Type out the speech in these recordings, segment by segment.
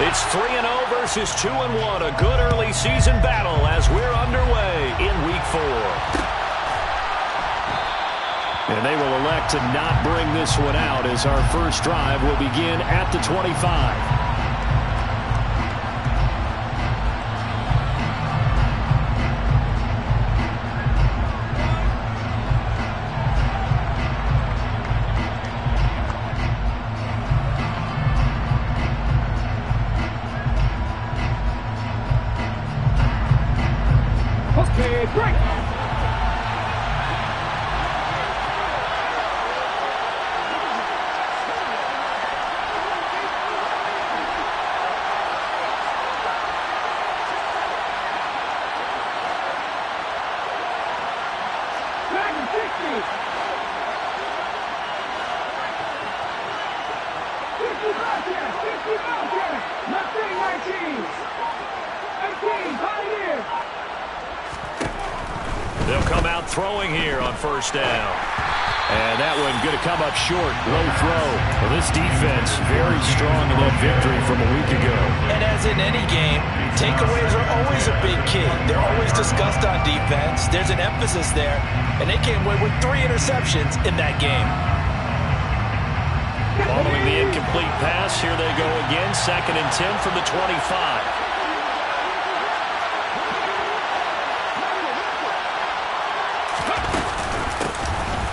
It's 3-0 versus 2-1. A good early season battle as we're underway in Week 4. And they will elect to not bring this one out as our first drive will begin at the 25. They'll come out throwing here on first down. And that one going to come up short. Low throw. Well, this defense very strong in that victory from a week ago. And as in any game, takeaways are always a big key. They're always discussed on defense. There's an emphasis there. And they came away with 3 interceptions in that game. Following the incomplete pass, here they go again. 2nd and 10 from the 25.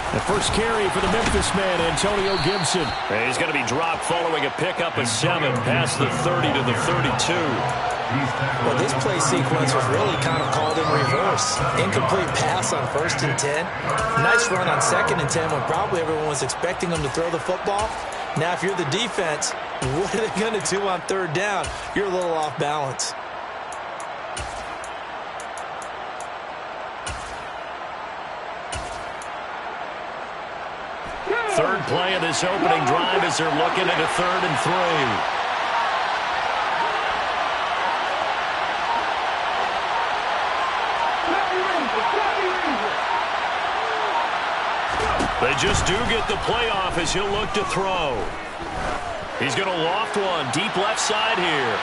The first carry for the Memphis man, Antonio Gibson. He's going to be dropped following a pickup of 7 past the 30 to the 32. Well, this play sequence was really kind of called in reverse. Incomplete pass on 1st and 10. Nice run on 2nd and 10 when probably everyone was expecting them to throw the football. Now, if you're the defense, what are they going to do on 3rd down? You're a little off balance. Third play of this opening drive as they're looking at a 3rd and 3. They just do get the playoff as he'll look to throw. He's going to loft one deep left side here.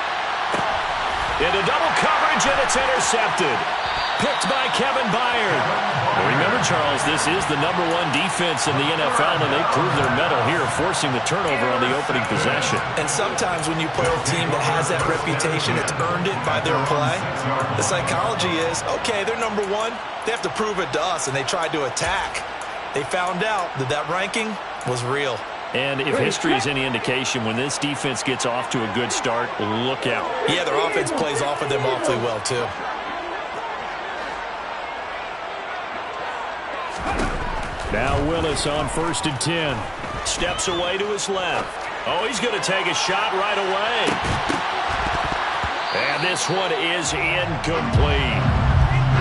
Into double coverage, and it's intercepted. Picked by Kevin Byard. Remember, Charles, this is the #1 defense in the NFL, and they proved their mettle here, forcing the turnover on the opening possession. And sometimes when you play a team that has that reputation, it's earned it by their play. The psychology is, okay, they're #1. They have to prove it to us, and they tried to attack. They found out that that ranking was real. And if history is any indication, when this defense gets off to a good start, look out. Yeah, their offense plays off of them awfully well, too. Now Willis on 1st and 10. Steps away to his left. Oh, he's going to take a shot right away. And this one is incomplete.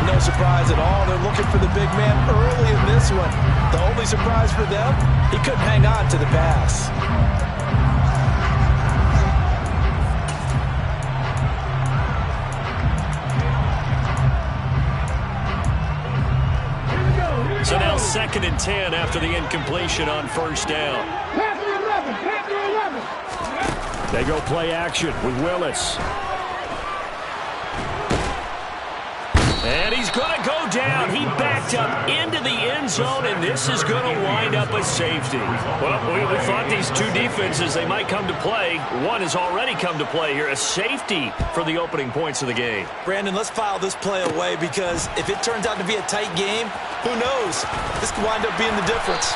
No surprise at all. They're looking for the big man early in this one. The only surprise for them, he couldn't hang on to the pass. So now 2nd and 10 after the incompletion on 1st down. They go play action with Willis. And he's going to go down. He backed up into the end zone, and this is going to wind up a safety. Well, we thought these two defenses, they might come to play. One has already come to play here, a safety for the opening points of the game. Brandon, let's file this play away because if it turns out to be a tight game, who knows? This could wind up being the difference.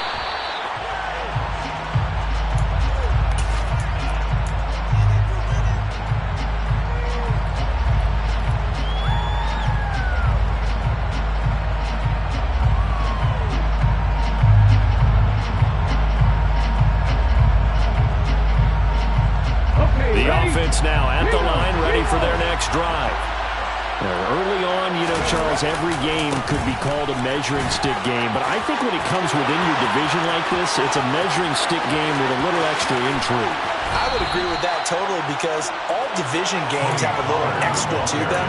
Now at the line, ready for their next drive. Now, early on, Charles, every game could be called a measuring stick game, but I think when it comes within your division like this, it's a measuring stick game with a little extra intrigue. I would agree with that totally because all division games have a little extra to them.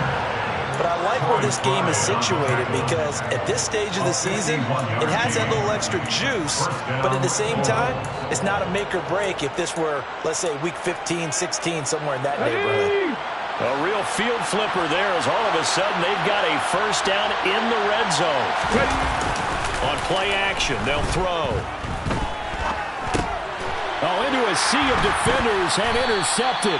but I like where this game is situated because at this stage of the season, it has that little extra juice, but at the same time, it's not a make or break if this were, let's say, week 15, 16, somewhere in that neighborhood. A real field flipper there as all of a sudden they've got a first down in the red zone. On play action, they'll throw. Oh, into a sea of defenders and intercepted.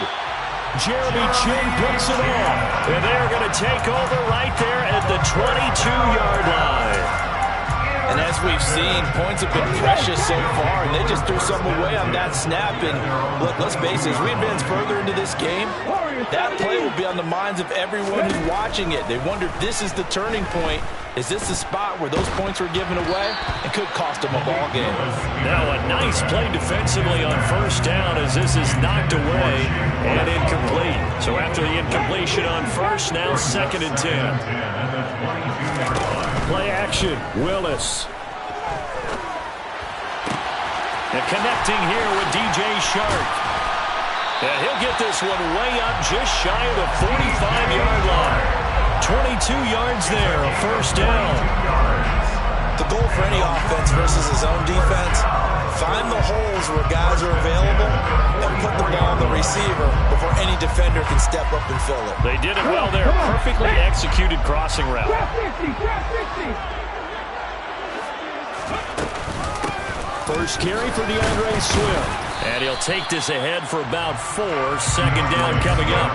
Jeremy Chinn picks it off. And they're going to take over right there at the 22-yard line. And as we've seen, points have been precious so far, and they just threw some away on that snap. And look, let's face it, as we advance further into this game, that play will be on the minds of everyone who's watching it. They wonder if this is the turning point. Is this the spot where those points were given away? It could cost them a ball game. Now a nice play defensively on first down as this is knocked away and incomplete. So after the incompletion on first, now 2nd and 10. Play action, Willis. And connecting here with DJ Shark. And he'll get this one way up just shy of the 45-yard line. 22 yards there, a first down. The goal for any offense versus his own defense, find the holes where guys are available and put the ball on the receiver before any defender can step up and fill it. They did it well there. Perfectly executed crossing route. First carry for DeAndre Swift. And he'll take this ahead for about 4. 2nd down coming up.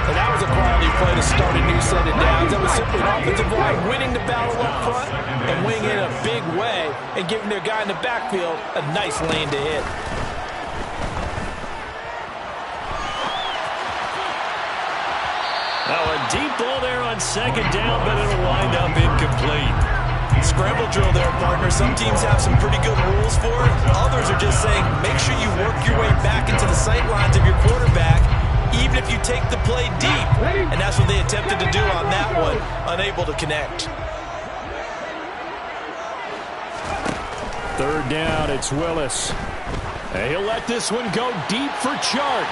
And that was a quality play to start a new set of downs. That was simply an offensive line winning the battle up front and winning in a big way and giving their guy in the backfield a nice lane to hit. Now a deep ball there on 2nd down, but it'll wind up incomplete. Scramble drill there, partner. Some teams have some pretty good rules for it. Others are just saying make sure you work your way back into the sight lines of your quarterback, even if you take the play deep. And that's what they attempted to do on that one, unable to connect. 3rd down, it's Willis. And he'll let this one go deep for Chark.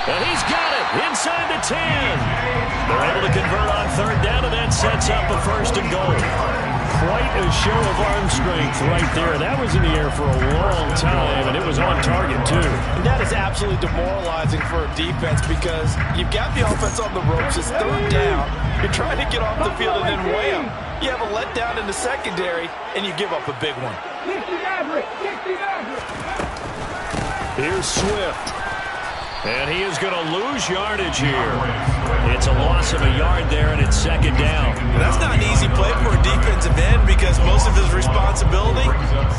And he's got it inside the 10. They're able to convert on 3rd down, and that sets up a 1st and goal. Quite a show of arm strength right there. That was in the air for a long time, and it was on target, too. And that is absolutely demoralizing for a defense because you've got the offense on the ropes. It's 3rd down. You're trying to get off the field and then wham. You have a letdown in the secondary, and you give up a big one. Here's Swift. And he is going to lose yardage here. It's a loss of a yard there, and it's 2nd down. That's not an easy play for a defensive end because most of his responsibility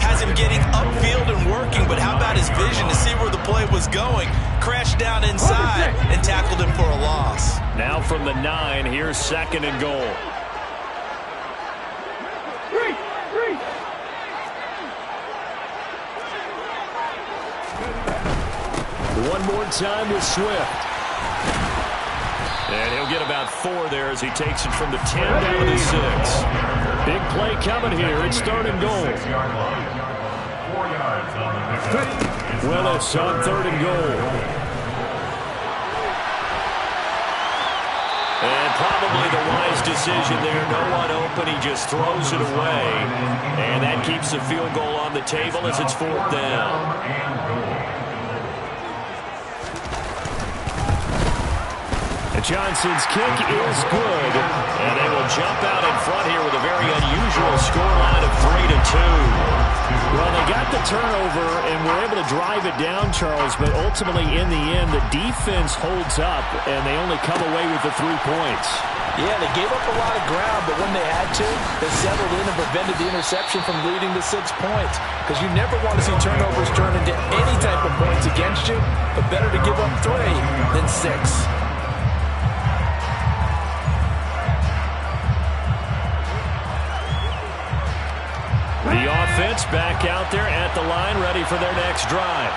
has him getting upfield and working, but how about his vision to see where the play was going? Crashed down inside and tackled him for a loss. Now from the 9, here's 2nd and goal. One more time with Swift. And he'll get about 4 there as he takes it from the 10 down to the 6. Big play coming here. It's 3rd and goal. Willis on 3rd and goal. And probably the wise decision there. No one open. He just throws it away. And that keeps the field goal on the table as it's 4th down. Johnson's kick is good, and they will jump out in front here with a very unusual scoreline of 3-2. Well, they got the turnover, and were able to drive it down, Charles, but ultimately in the end, the defense holds up, and they only come away with the 3 points. Yeah, they gave up a lot of ground, but when they had to, they settled in and prevented the interception from leading to 6 points. Because you never want to see turnovers turn into any type of points against you, but better to give up 3 than 6. The offense back out there at the line, ready for their next drive.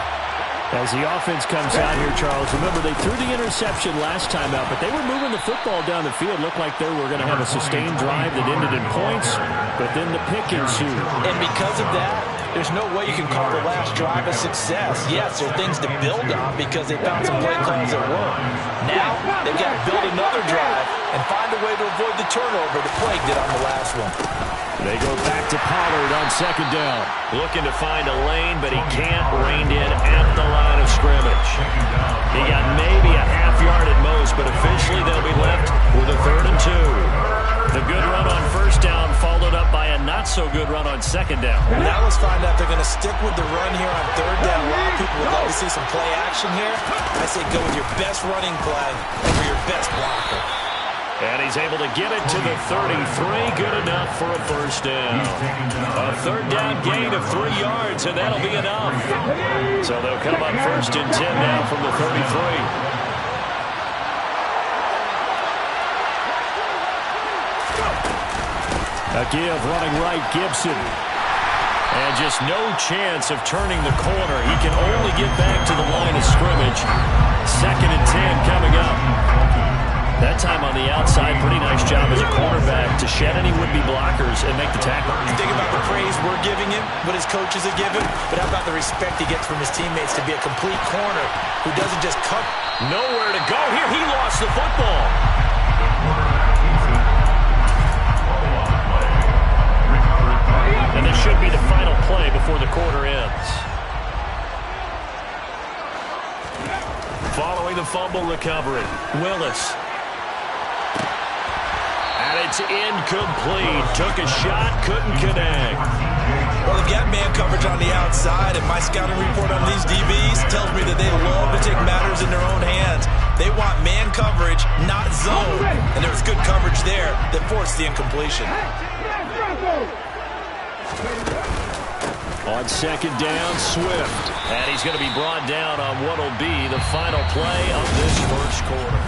As the offense comes out here, Charles, remember they threw the interception last time out, but they were moving the football down the field. Looked like they were going to have a sustained drive that ended in points, but then the pick ensued. And because of that, there's no way you can call the last drive a success. Yes, there are things to build on because they found some play calls that work. Now, they've got to build another drive and find a way to avoid the turnover the Plague did on the last one. They go back to Pollard on second down. Looking to find a lane, but he can't. Reined in at the line of scrimmage. He got maybe a half yard at most, but officially they'll be left with a 3rd and 2. The good run on first down followed up by a not-so-good run on second down. Now let's find out if they're going to stick with the run here on 3rd down. A lot of people would love to see some play action here. I say go with your best running play over your best blocker. And he's able to get it to the 33. Good enough for a first down. A 3rd down gain of 3 yards, and that'll be enough. So they'll come up 1st and 10 now from the 33. A give running right, Gibson. And just no chance of turning the corner. He can only get back to the line of scrimmage. 2nd and 10 coming up. That time on the outside, pretty nice job as a cornerback to shed any would-be blockers and make the tackle. You think about the praise we're giving him, what his coaches are giving, but how about the respect he gets from his teammates to be a complete corner who doesn't just cut. Nowhere to go here. He lost the football. And this should be the final play before the quarter ends. Following the fumble recovery, Willis. And it's incomplete. Took a shot, couldn't connect. Well, they've got man coverage on the outside, and my scouting report on these DBs tells me that they love to take matters in their own hands. They want man coverage, not zone. And there was good coverage there that forced the incompletion. On second down, Swift. And he's going to be brought down on what will be the final play of this first quarter.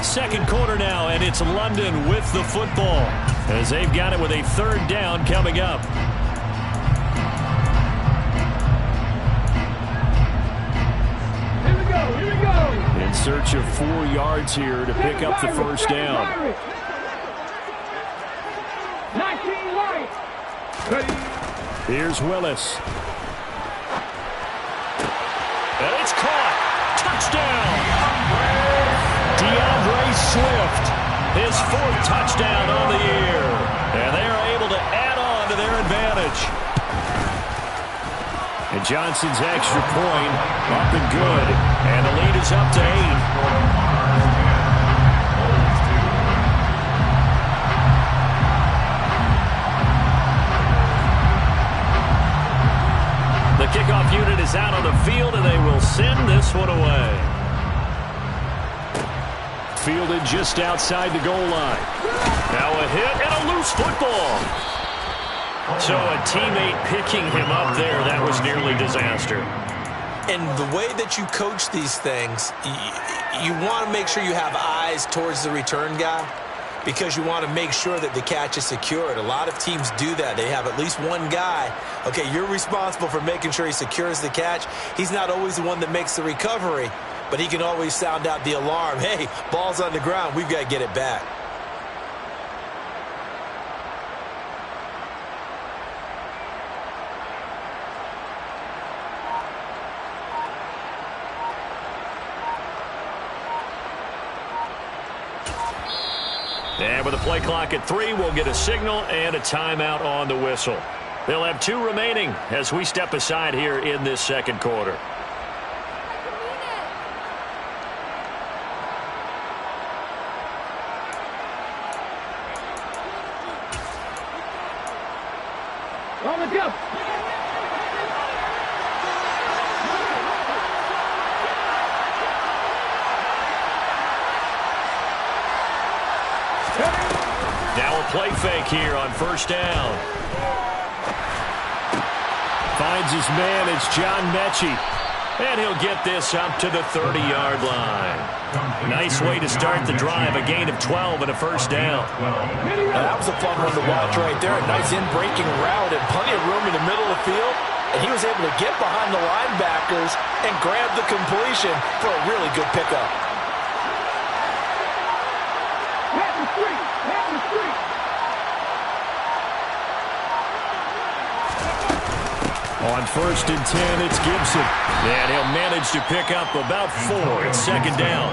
Second quarter now, and it's London with the football as they've got it with a 3rd down coming up. Here we go. In search of 4 yards here to pick up the first down. 19 right. Ready. Here's Willis. And it's caught. Touchdown. DeAndre Swift. His 4th touchdown on the year. And they are able to add on to their advantage. And Johnson's extra point up and good. And the lead is up to 8. The kickoff unit is out on the field, and they will send this one away. Fielded just outside the goal line. Now a hit and a loose football. So a teammate picking him up there, that was nearly disaster. And the way that you coach these things, you want to make sure you have eyes towards the return guy, because you want to make sure that the catch is secured. A lot of teams do that. They have at least one guy. Okay, you're responsible for making sure he secures the catch. He's not always the one that makes the recovery, but he can always sound out the alarm. Hey, ball's on the ground. We've got to get it back. And with a play clock at 3, we'll get a signal and a timeout on the whistle. They'll have 2 remaining as we step aside here in this second quarter. On the jump. Now a play fake here on first down. Finds his man, it's John Mechie. And he'll get this up to the 30-yard line. Nice way to start the drive, a gain of 12 and a first down. Now, that was a fun one to watch right there. A nice in-breaking route and plenty of room in the middle of the field. And he was able to get behind the linebackers and grab the completion for a really good pickup. On 1st and 10, it's Gibson. And he'll manage to pick up about 4. It's 2nd down.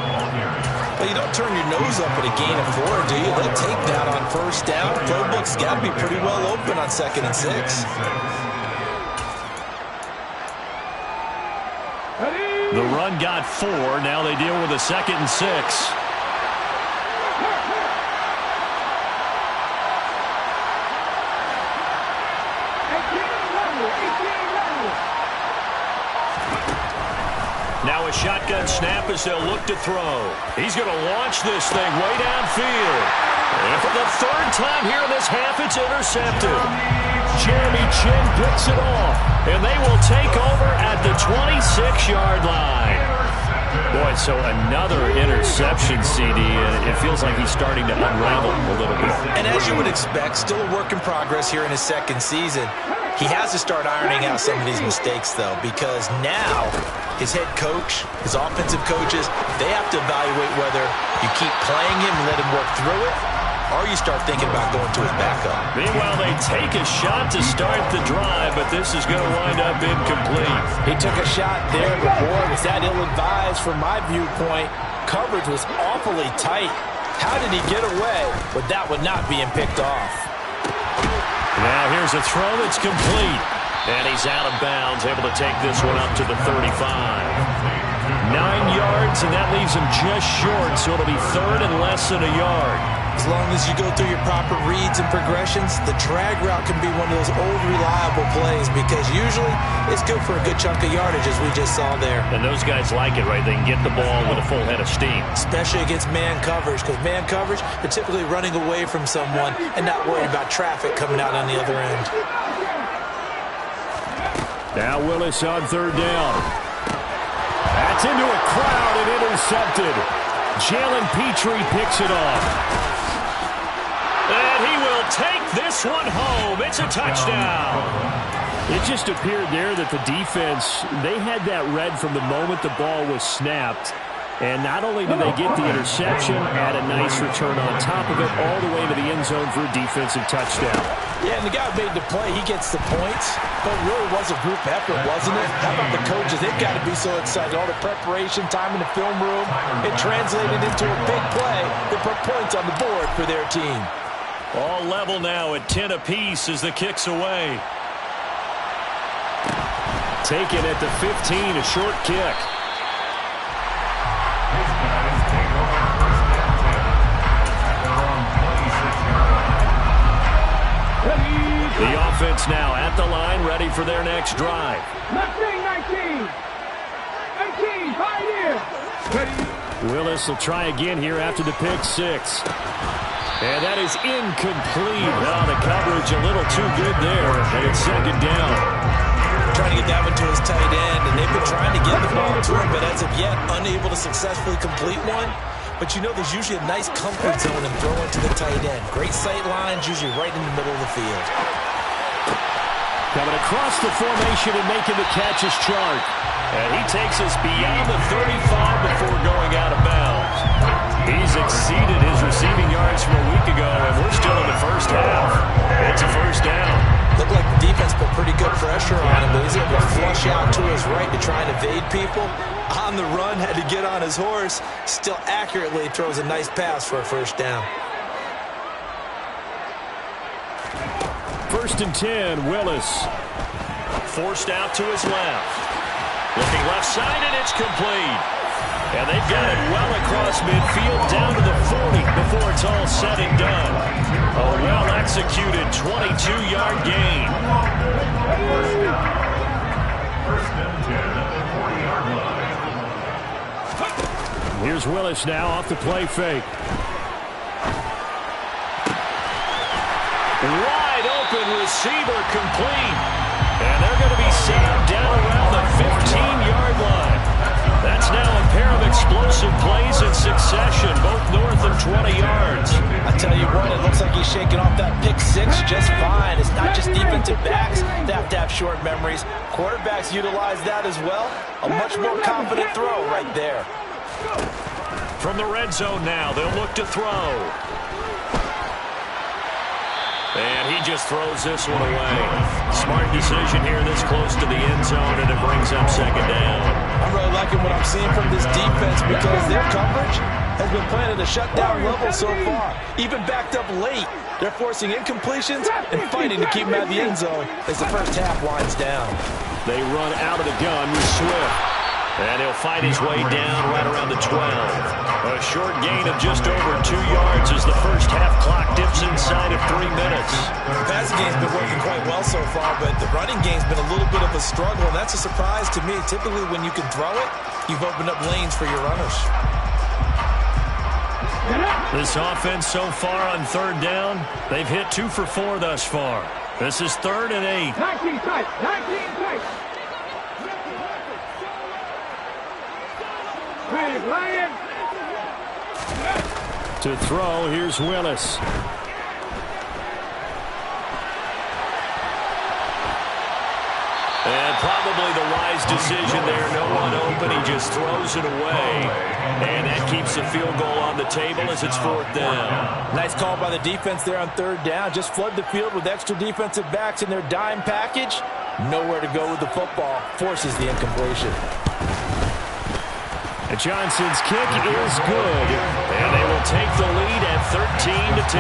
Well, you don't turn your nose up at a gain of 4, do you? They'll take that on 1st down. Playbook's got to be pretty well open on 2nd and 6. The run got 4. Now they deal with a 2nd and 6. Now a shotgun snap as they'll look to throw. He's going to launch this thing way downfield. And for the 3rd time here in this half, it's intercepted. Jeremy Chinn picks it off, and they will take over at the 26-yard line. Boy, so another interception, CD, and it feels like he's starting to unravel a little bit. And as you would expect, still a work in progress here in his 2nd season. He has to start ironing out some of these mistakes, though, because now his head coach, his offensive coaches, they have to evaluate whether you keep playing him and let him work through it, or you start thinking about going to his backup. Meanwhile, they take a shot to start the drive, but this is going to wind up incomplete. He took a shot there, but boy, was that ill-advised from my viewpoint. Coverage was awfully tight. How did he get away with that one not being picked off? Now here's a throw that's complete. And he's out of bounds, able to take this one up to the 35. 9 yards, and that leaves him just short, so it'll be 3rd and less than a yard. As long as you go through your proper reads and progressions, the drag route can be one of those old reliable plays because usually it's good for a good chunk of yardage, as we just saw there. And those guys like it, right? They can get the ball with a full head of steam. Especially against man coverage, because man coverage, they're typically running away from someone and not worried about traffic coming out on the other end. Now Willis on 3rd down. That's into a crowd and intercepted. Jalen Petrie picks it off. And he will take this one home. It's a touchdown. It just appeared there that the defense, they had that read from the moment the ball was snapped. And not only did they get the interception, add a nice return on top of it, all the way to the end zone for a defensive touchdown. Yeah, and the guy who made the play, he gets the points. But it really was a group effort, wasn't it? How about the coaches? They've got to be so excited. All the preparation, time in the film room, it translated into a big play that put points on the board for their team. All level now at 10 apiece as the kick's away. Taken at the 15, a short kick. The offense now at the line, ready for their next drive. 19, 18, right here. Willis will try again here after the pick six. And that is incomplete. Now the coverage a little too good there, and it's 2nd down. Trying to get that one to his tight end, and they've been trying to get the ball to him, but as of yet, unable to successfully complete one. But you know there's usually a nice comfort zone in throwing to the tight end. Great sight lines, usually right in the middle of the field. Coming across the formation and making the catch is Chark. And he takes us beyond the 35 before going out of bounds. He's exceeded his receiving yards from a week ago, and we're still in the first half. It's a 1st down. Looked like the defense put pretty good pressure on him, but he's able to flush out to his right to try and evade people. On the run, had to get on his horse. Still accurately throws a nice pass for a 1st down. 1st and 10, Willis. Forced out to his left. Looking left side, and it's complete. And they've got it well across midfield down to the 40 before it's all said and done. A well-executed 22-yard gain. Here's Willis now off the play fake. Wide open receiver complete. And they're going to be set down around the 15-yard line. That's now a pair of explosive plays in succession, both north of 20 yards. I tell you what, it looks like he's shaking off that pick six just fine. It's not just defensive backs that have to have short memories. Quarterbacks utilize that as well. A much more confident throw right there. From the red zone now, they'll look to throw. And he just throws this one away. Smart decision here this close to the end zone, and it brings up second down. I'm really liking what I'm seeing from this defense because their coverage has been playing at a shutdown level so far. Even backed up late, they're forcing incompletions and fighting to keep them out of the end zone as the first half winds down. They run out of the gun with Swift. And he'll fight his way down right around the 12. A short gain of just over 2 yards as the first half clock dips inside of 3 minutes. The passing game's been working quite well so far, but the running game's been a little bit of a struggle, and that's a surprise to me. Typically, when you can throw it, you've opened up lanes for your runners. This offense so far on third down, they've hit 2 for 4 thus far. This is 3rd and 8. 19 tight, 19 tight. To throw, here's Willis. And probably the wise decision there. No one open. He just throws it away. And that keeps the field goal on the table as it's 4th down. Nice call by the defense there on 3rd down. Just flood the field with extra defensive backs in their dime package. Nowhere to go with the football. Forces the incompletion. Johnson's kick is good, and they will take the lead at 13-10.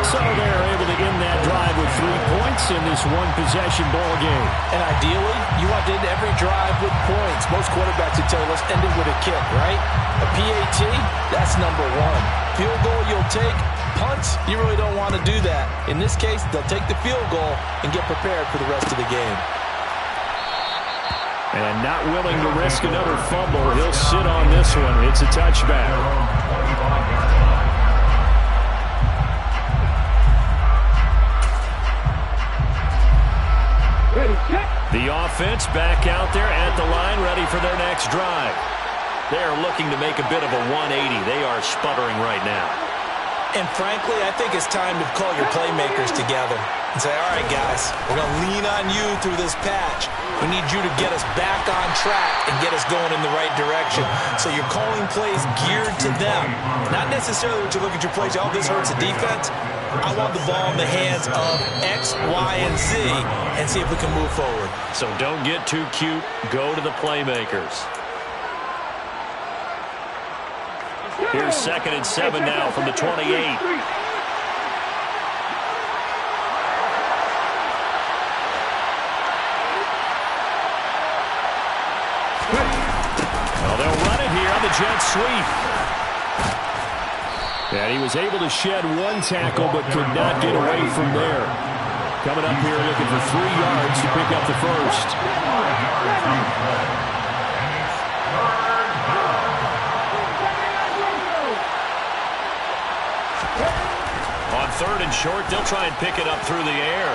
So they're able to end that drive with 3 points in this one-possession ball game. And ideally, you want to end every drive with points. Most quarterbacks would tell you, let's end it with a kick, right? A PAT, that's number 1. Field goal you'll take. Punts, you really don't want to do that. In this case, they'll take the field goal and get prepared for the rest of the game. And not willing to risk another fumble. He'll sit on this one. It's a touchback. The offense back out there at the line, ready for their next drive. They are looking to make a bit of a 180. They are sputtering right now. And frankly, I think it's time to call your playmakers together and say, all right, guys, we're going to lean on you through this patch. We need you to get us back on track and get us going in the right direction. So you're calling plays geared to them. Not necessarily what you look at your plays, oh, this hurts the defense. I want the ball in the hands of X, Y, and Z and see if we can move forward. So don't get too cute. Go to the playmakers. Here's 2nd and 7 now from the 28. Well, they'll run it here on the jet sweep. And he was able to shed 1 tackle but could not get away from there. Coming up here looking for 3 yards to pick up the first. On 3rd and short, they'll try and pick it up through the air.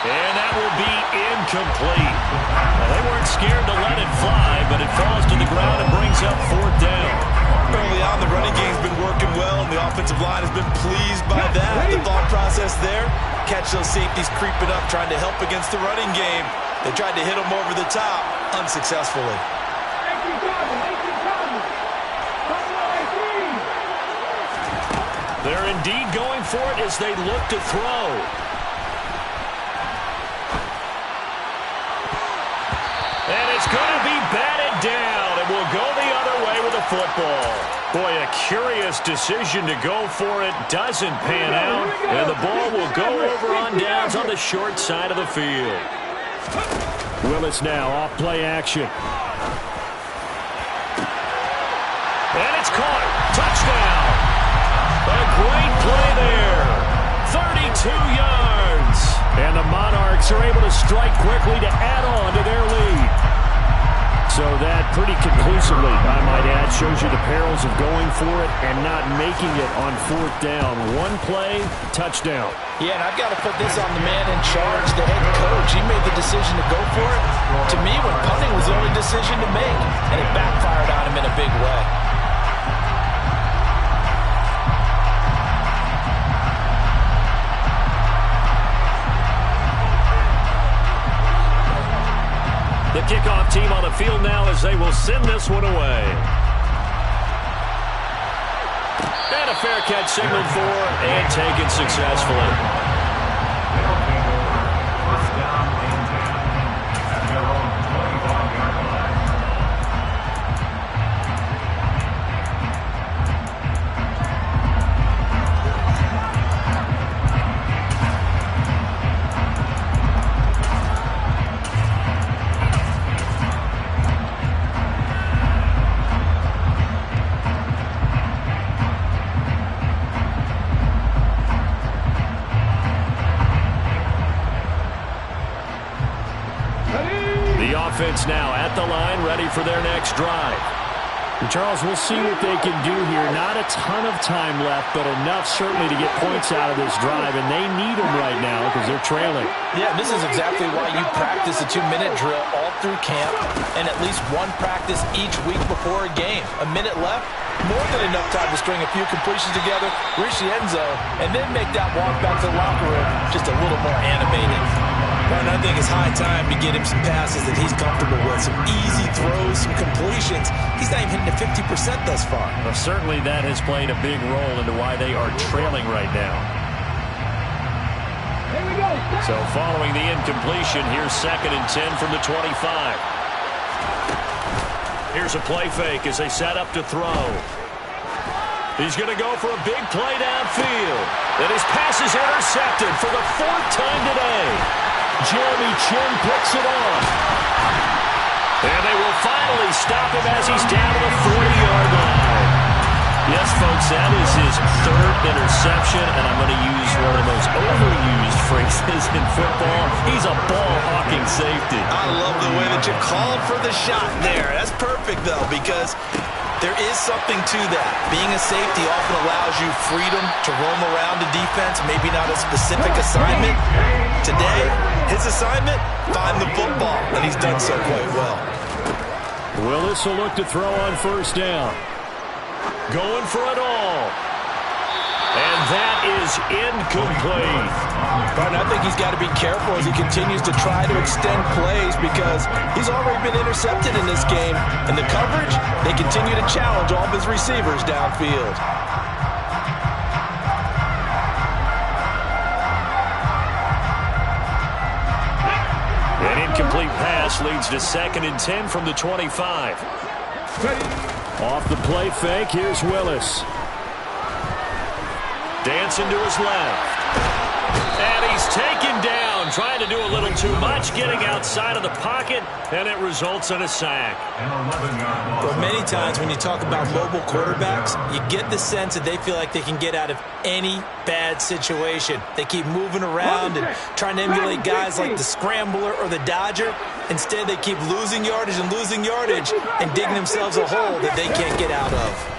And that will be incomplete. Well, they weren't scared to let it fly, but it falls to the ground and brings up 4th down. Early on, the running game's been working well, and the offensive line has been pleased by that. The thought process there, catch those safeties creeping up, trying to help against the running game. They tried to hit them over the top, unsuccessfully. They're indeed going for it as they look to throw. And it's going to be batted down. It will go the other way with the football. Boy, a curious decision to go for it. Doesn't pan out. And the ball will go over on downs on the short side of the field. Willis now off play action. And it's caught. Touchdown. A great play there. 32 yards. And the Monarchs are able to strike quickly to add on to their lead. So that pretty conclusively, I might add, shows you the perils of going for it and not making it on 4th down. 1 play, touchdown. Yeah, and I've got to put this on the man in charge, the head coach. He made the decision to go for it. To me, when punting was the only decision to make, and it backfired on him in a big way. The kickoff team on the field now as they will send this one away. And a a fair catch signaled for and taken successfully. Offense now at the line, ready for their next drive. And Charles, we'll see what they can do here. Not a ton of time left, but enough certainly to get points out of this drive, and they need them right now because they're trailing. Yeah, this is exactly why you practice a 2-minute drill all through camp and at least one practice each week before a game. A minute left, more than enough time to string a few completions together, reach the end zone, and then make that walk back to the locker room just a little more animated. And I think it's high time to get him some passes that he's comfortable with. Some easy throws, some completions. He's not even hitting the 50% thus far. Well, certainly that has played a big role into why they are trailing right now. Here we go. So following the incompletion, here's 2nd and 10 from the 25. Here's a play fake as they set up to throw. He's going to go for a big play downfield. And his pass is intercepted for the 4th time today. Jeremy Chinn picks it off. And they will finally stop him as he's down to the 40-yard line. Yes, folks, that is his 3rd interception, and I'm going to use one of those overused phrases in football. He's a ball-hawking safety. I love the way that you called for the shot there. That's perfect, though, because there is something to that. Being a safety often allows you freedom to roam around the defense, maybe not a specific assignment. Today, his assignment, find the football, and he's done so quite well. Willis will look to throw on 1st down. Going for it all. And that is incomplete. But I think he's got to be careful as he continues to try to extend plays because he's already been intercepted in this game. And the coverage, they continue to challenge all of his receivers downfield. An incomplete pass leads to 2nd and 10 from the 25. Off the play fake, here's Willis. Dancing to his left. And he's taken down, trying to do a little too much, getting outside of the pocket, and it results in a sack. Well, many times when you talk about mobile quarterbacks, you get the sense that they feel like they can get out of any bad situation. They keep moving around and trying to emulate guys like the Scrambler or the Dodger. Instead, they keep losing yardage and digging themselves a hole that they can't get out of.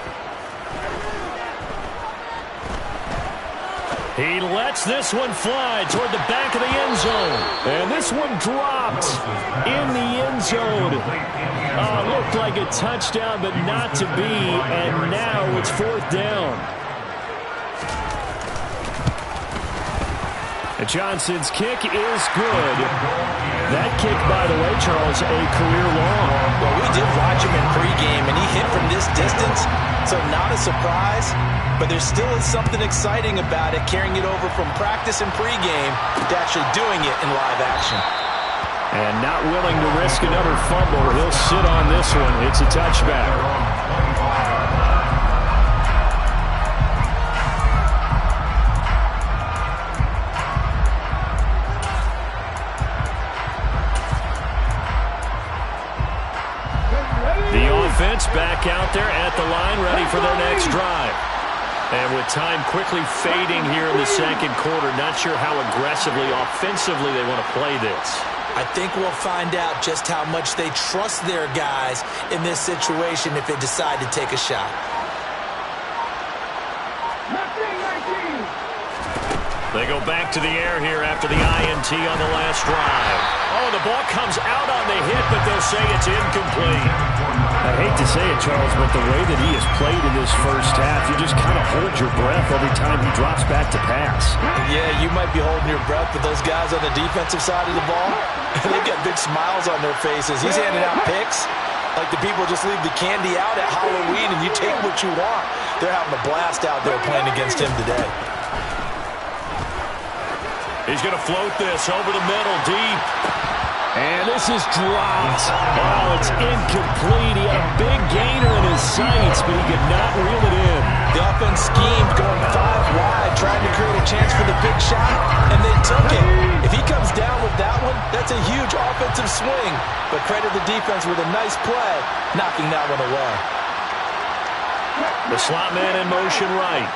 He lets this one fly toward the back of the end zone. And this one dropped in the end zone. Looked like a touchdown, but not to be. And now it's 4th down. And Johnson's kick is good. That kick, by the way, Charles, a career long. Well, we did watch him in pregame, and he hit from this distance, so not a surprise. But there still is something exciting about it, carrying it over from practice and pregame to actually doing it in live action. And not willing to risk another fumble. He'll sit on this one. It's a touchback. The offense back out there at the line, ready for their next drive. And with time quickly fading here in the 2nd quarter, not sure how aggressively, offensively they want to play this. I think we'll find out just how much they trust their guys in this situation if they decide to take a shot. They go back to the air here after the INT on the last drive. Oh, the ball comes out on the hit, but they'll say it's incomplete. I hate to say it, Charles, but the way that he has played in this first half, you just kind of hold your breath every time he drops back to pass. Yeah, you might be holding your breath, but those guys on the defensive side of the ball, they've got big smiles on their faces. He's handing out picks, Like the people just leave the candy out at Halloween and you take what you want. They're having a blast out there playing against him today. He's going to float this over the middle, deep. And this is dropped. Oh, it's incomplete. He had a big gainer in his sights, but he could not reel it in. The offense schemed going 5 wide, trying to create a chance for the big shot, and they took it. If he comes down with that one, that's a huge offensive swing. But credit the defense with a nice play, knocking that one away. The slot man in motion right.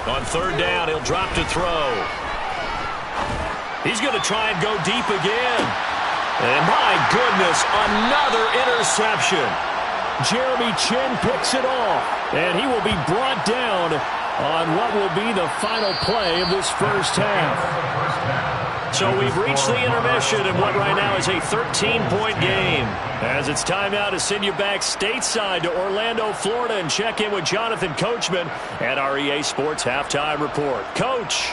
On third down, he'll drop to throw. He's going to try and go deep again. And my goodness, another interception. Jeremy Chinn picks it off, and he will be brought down on what will be the final play of this first half. So we've reached the intermission in what right now is a 13-point game. As it's time now to send you back stateside to Orlando, Florida, and check in with Jonathan Coachman at our EA Sports Halftime Report. Coach.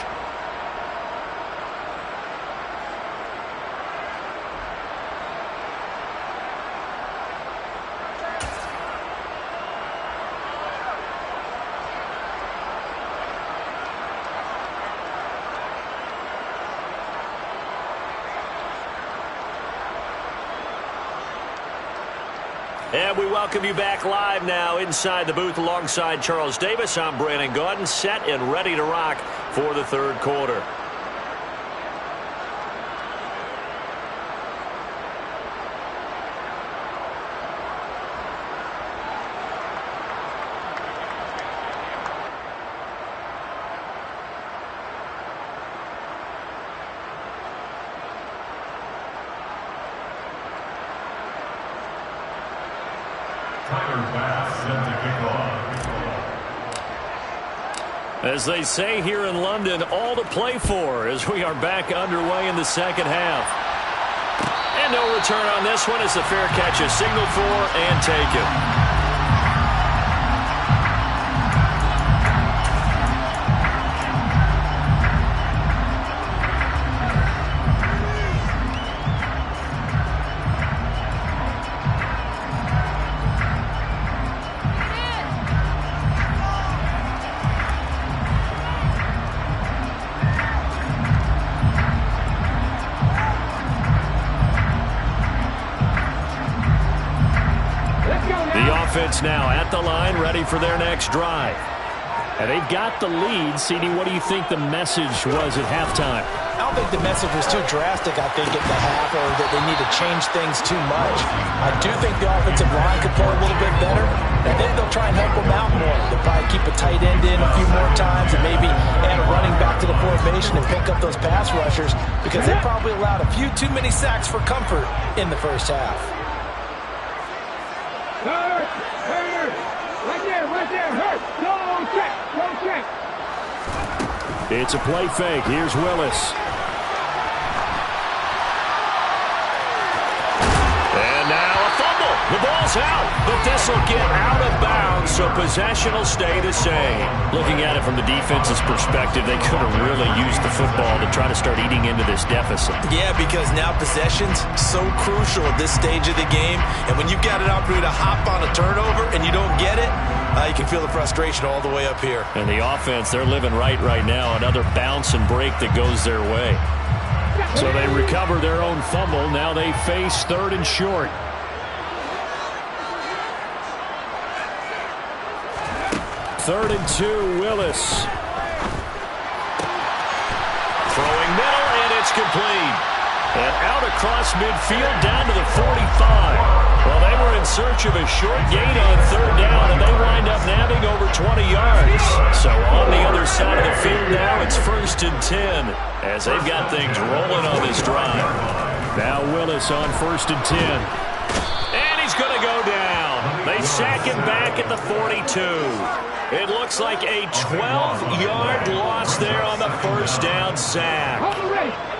And we welcome you back live now inside the booth alongside Charles Davis. I'm Brandon Gaudin, set and ready to rock for the third quarter. As they say here in London, all to play for as we are back underway in the second half. And no return on this one as the fair catch is signaled for and taken. Now at the line, ready for their next drive. And they've got the lead. CD, what do you think the message was at halftime? I don't think the message was too drastic, I think, at the half, or that they need to change things too much. I do think the offensive line could play a little bit better. I think they'll try and help them out more. They'll probably keep a tight end in a few more times and maybe add a running back to the formation and pick up those pass rushers because they probably allowed a few too many sacks for comfort in the first half. It's a play fake. Here's Willis. And now a fumble. The ball's out, but this will get out of bounds, so possession will stay the same. Looking at it from the defense's perspective, they could have really used the football to try to start eating into this deficit. Yeah, because now possession's so crucial at this stage of the game, and when you've got an opportunity to hop on a turnover and you don't get it, you can feel the frustration all the way up here. And the offense, they're living right now. Another bounce and break that goes their way. So they recover their own fumble. Now they face third and short. Third and 2, Willis. Throwing middle, and it's complete. And out across midfield down to the 45. Well, they were in search of a short gain on third down, and they wind up nabbing over 20 yards. So on the other side of the field now, it's 1st and 10 as they've got things rolling on this drive. Now Willis on 1st and 10. And he's going to go down. They sack him back at the 42. It looks like a 12-yard loss there on the first down sack.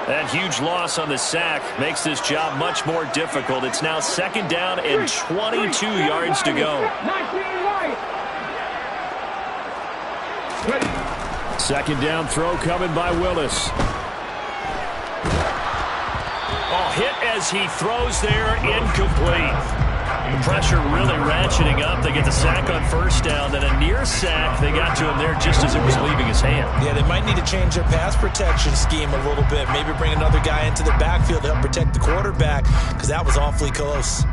That huge loss on the sack makes this job much more difficult. It's now 2nd down and 22 yards to go. 2nd down throw coming by Willis. Oh, hit as he throws there, incomplete. The pressure really ratcheting up. They get the sack on 1st down, then a near sack. They got to him there just as it was leaving his hand. Yeah, they might need to change their pass protection scheme a little bit. Maybe bring another guy into the backfield to help protect the quarterback, because that was awfully close.